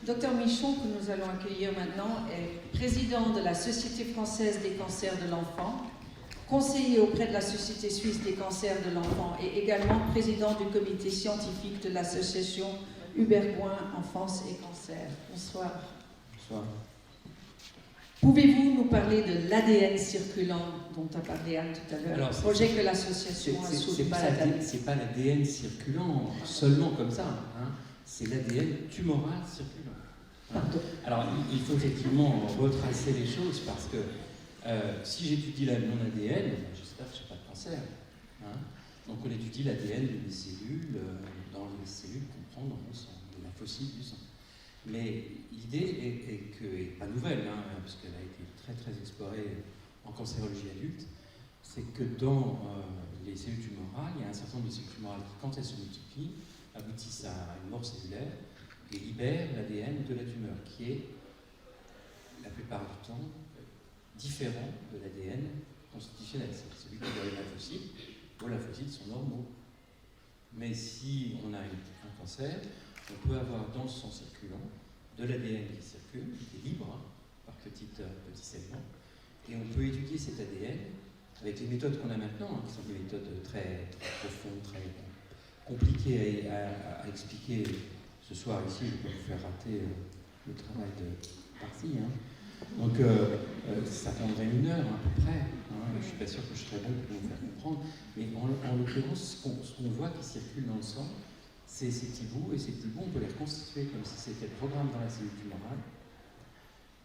Dr Michon, que nous allons accueillir maintenant, est président de la Société française des cancers de l'enfant, conseiller auprès de la Société suisse des cancers de l'enfant et également président du comité scientifique de l'association Hubert Gouin Enfance et Cancer. Bonsoir. Bonsoir. Pouvez-vous nous parler de l'ADN circulant dont a parlé Anne tout à l'heure, projet que l'association a soutenu? C'est pas l'ADN circulant seulement comme ça, hein. C'est l'ADN tumoral circulant. Pardon. Alors, il faut effectivement retracer les choses parce que si j'étudie mon ADN, j'espère que je n'ai pas de cancer. Hein. Donc, on étudie l'ADN de mes cellules, dans les cellules qu'on prend dans mon sang, des lymphocytes du sang. Mais l'idée est pas nouvelle, hein, parce qu'elle a été très très explorée en cancérologie adulte, c'est que dans les cellules tumorales, il y a un certain nombre de cellules tumorales qui, quand elles se multiplient, aboutissent à une mort cellulaire et libèrent l'ADN de la tumeur, qui est, la plupart du temps, différent de l'ADN constitutionnel. C'est celui qui est dans les lymphocytes. Vos lymphocytes sont normaux. Mais si on a un cancer, on peut avoir dans le sang circulant de l'ADN qui circule, qui est libre, hein, par petits segments, et on peut étudier cet ADN avec les méthodes qu'on a maintenant, hein, qui sont des méthodes très, très profondes, très compliquées à expliquer. Ce soir ici, je peux vous faire rater le travail de partie. Hein. Donc ça prendrait 1 heure à peu près. Hein. Je ne suis pas sûr que je serais bon pour vous faire comprendre, mais en l'occurrence, ce qu'on voit qui circule dans le sang, c'est ces petits bouts, et ces petits bouts, on peut les reconstituer comme si c'était le programme dans la cellule tumorale.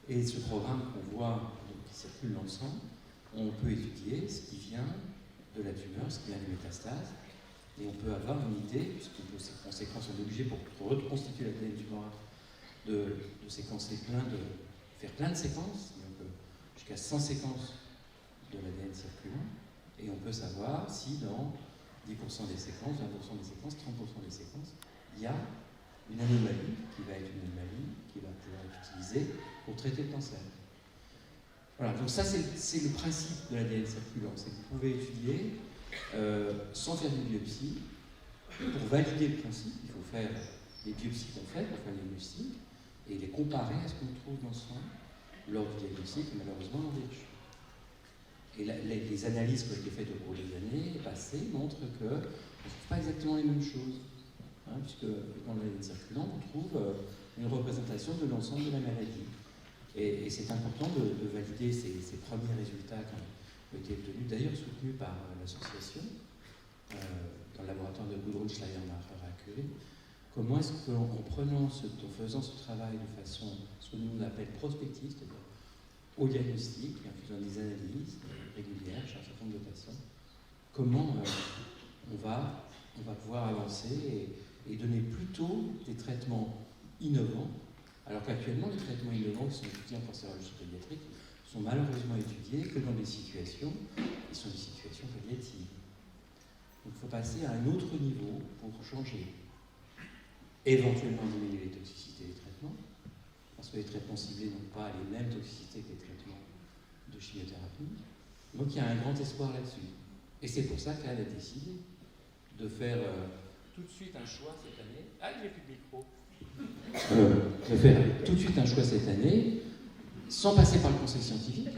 Et ce programme qu'on voit, donc, qui circule dans le sang, on peut étudier ce qui vient de la tumeur, ce qui vient des métastases, et on peut avoir une idée, puisqu'on peut ces conséquences, on est obligé pour reconstituer l'ADN tumorale, de séquencer faire plein de séquences, donc jusqu'à 100 séquences de l'ADN circulant, et on peut savoir si dans 10% des séquences, 20% des séquences, 30% des séquences, il y a une anomalie qui va être une anomalie qui va pouvoir être utilisée pour traiter le cancer. Voilà, donc ça c'est le principe de l'ADN circulant, c'est que vous pouvez étudier sans faire de biopsie. Pour valider le principe, il faut faire les biopsies qu'on fait pour faire les diagnostics et les comparer à ce qu'on trouve dans le sang lors du diagnostic, et malheureusement on déchue. Et les analyses qui ont été faites au cours des années passées montrent qu'on ne trouve pas exactement les mêmes choses. Hein, puisque dans l'ADN circulant, on trouve une représentation de l'ensemble de la maladie. Et c'est important de valider ces premiers résultats qui ont été obtenus, d'ailleurs soutenus par l'association, dans le laboratoire de Gudrun Schleiermacher à Curie. Comment est-ce qu'en faisant ce travail de façon, ce que nous on appelle prospective, c'est-à-dire au diagnostic, en faisant des analyses régulières chez un certain nombre de patients, comment on va pouvoir avancer et donner plutôt des traitements innovants, alors qu'actuellement les traitements innovants qui sont étudiés en cancérologie pédiatrique sont malheureusement étudiés que dans des situations qui sont des situations palliatives. Donc il faut passer à un autre niveau pour changer. Éventuellement diminuer les toxicités des traitements, parce que les traitements ciblés n'ont pas les mêmes toxicités que les traitements de chimiothérapie. Donc il y a un grand espoir là-dessus. Et c'est pour ça qu'elle a décidé de faire tout de suite un choix cette année. Ah, j'ai plus de micro. De faire tout de suite un choix cette année, sans passer par le conseil scientifique,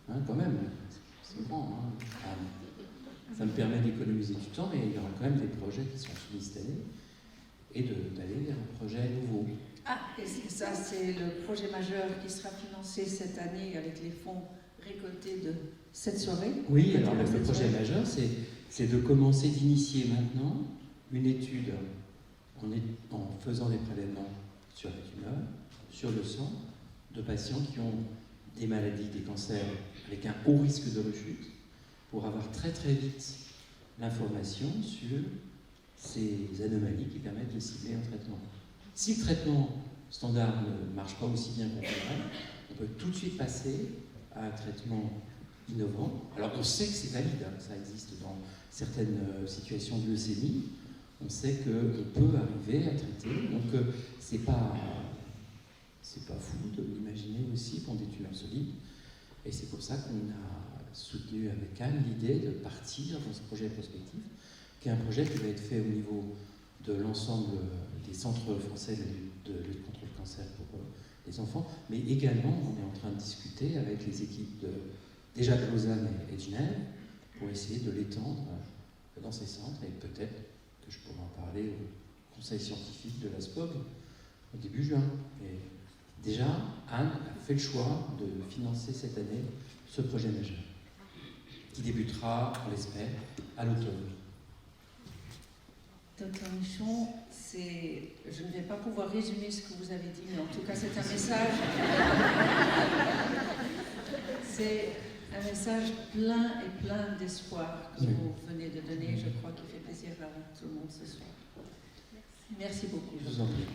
hein, quand même, c'est grand. Hein. Ça me permet d'économiser du temps, mais il y aura quand même des projets qui sont soumis cette année, et d'aller vers un projet nouveau. Ah, et ça, c'est le projet majeur qui sera financé cette année avec les fonds récoltés de cette soirée. Oui, alors le projet majeur, c'est de commencer d'initier maintenant une étude en faisant des prélèvements sur la tumeur, sur le sang, de patients qui ont des maladies, des cancers avec un haut risque de rechute, pour avoir très très vite l'information sur ces anomalies qui permettent de cibler un traitement. Si le traitement standard ne marche pas aussi bien qu'on voudrait, on peut tout de suite passer à un traitement innovant. Alors on sait que c'est valide, hein, ça existe dans certaines situations de leucémie, on sait qu'on peut arriver à traiter, donc c'est pas fou de l'imaginer aussi pour des tumeurs solides, et c'est pour ça qu'on a soutenu avec Anne l'idée de partir dans ce projet prospectif, qui est un projet qui va être fait au niveau de l'ensemble des centres français de lutte contre le cancer pour les enfants, mais également on est en train de discuter avec les équipes déjà de Lausanne et de Genève pour essayer de l'étendre dans ces centres, et peut-être que je pourrais en parler au conseil scientifique de la SPOG au début juin. Et déjà, Anne a fait le choix de financer cette année ce projet majeur, qui débutera, on l'espère, à l'automne. Docteur Michon, je ne vais pas pouvoir résumer ce que vous avez dit, mais en tout cas c'est un message. C'est un message plein d'espoir que vous venez de donner. Je crois qu'il fait plaisir à tout le monde ce soir. Merci beaucoup. Je vous en prie.